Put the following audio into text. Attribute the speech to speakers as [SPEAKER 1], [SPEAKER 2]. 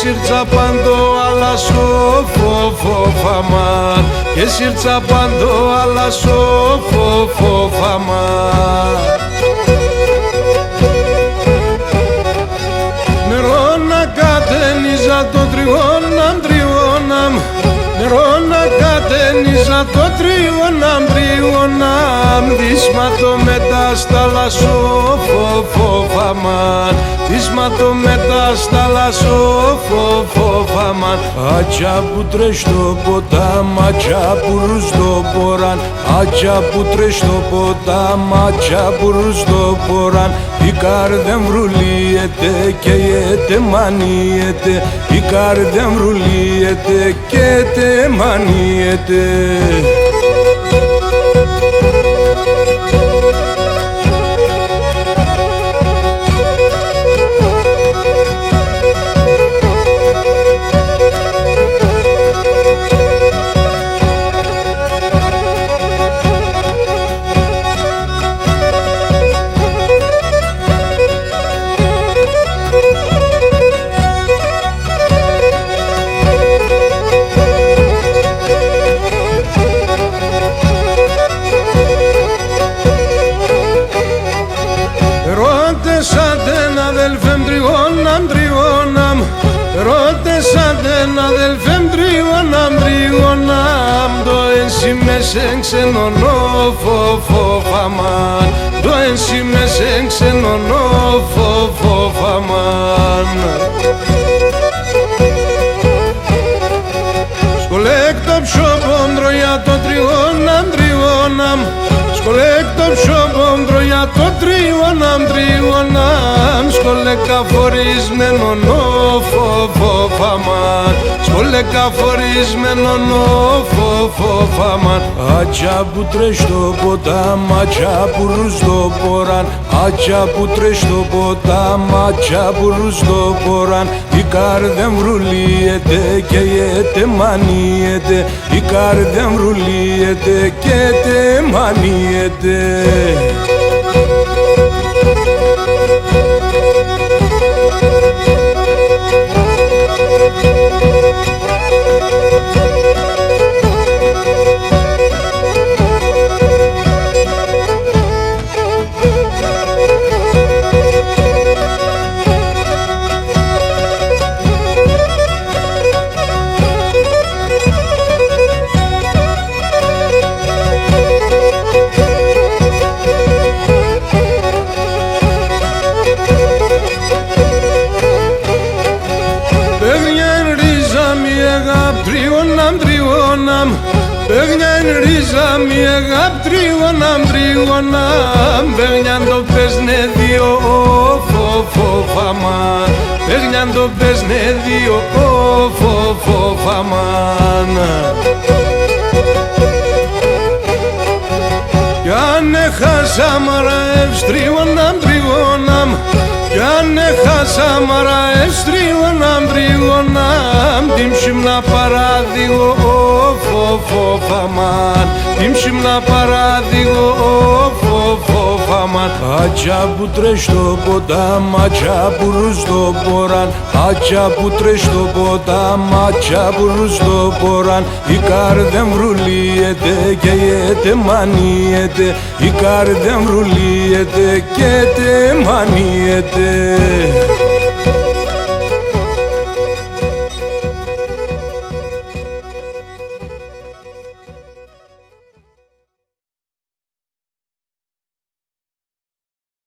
[SPEAKER 1] σύρτσα πάντο αλλά σοφοφοφαμάν και σύρτσα πάντο αλλά σοφοφοφαμάν. Νερό να κατένιζα το τριώναμ τριώναμ, νερό να κατένιζα το τριώναμ τριώναμ, δύσματο μετά στα λασοφοφοφαμάν, δύσματο μετά στα λασοφοφοφαμάν. Άτσα που τρέχει στο ποτάμ, άτσα που ρούς το ποράν, άτσα που τρέχει στο ποτάμ, άτσα που ρούς το ποράν. Η καρδιά βρουλίεται και τε μανίεται, η καρδιά βρουλίεται και τε μανίεται. Αδελφέμ τριώναμ τριώναμ, το ενσήμεσεν ξενονό φοφοφαμάν, το ενσήμεσεν ξενονό φοφοφαμάν. Σκολέκ το ψωπόντρο για το τριώναμ τριώναμ, σκολέκ το ψωπόντρο για το τριώναμ τριώναμ, σκολέκα φορισμένο φοφοφαμάν, σκολέκα φορισμένο φοφοφαμάν. Άτσα που τρέχει στο ποτάμ, άτσα που ρούς το ποράν, άτσα που τρέχει στο ποτάμ, άτσα που ρούς το ποράν. Η καρδιά βρουλίεται και τε μανίεται, η καρδιά βρουλίεται και τε μανίεται. Παίγνιαν ρίζα μη αγάπ τριώναμ τριώναμ, παίγνιαν το πέσνε δύο φοφοφαμάν, παίγνιαν το πέσνε δύο φοφοφαμάν. Κι αν έχασα μαραεύς τριώναμ τριώναμ, κι αν έχασα μαραεύς τριώναμ τριώναμ, την ψημνά παράδειγο φοφοφαμάν, την ψημνά παράδειγο φοφοφαμάν. Άτσα που τρέχει στο ποτάμ, άτσα που ρούς το ποράν, άτσα που τρέχει στο ποτάμ, άτσα που ρούς το ποράν. Η καρδιά βρουλίεται και τε μανίεται, η καρδιά βρουλίεται και τε μανίεται.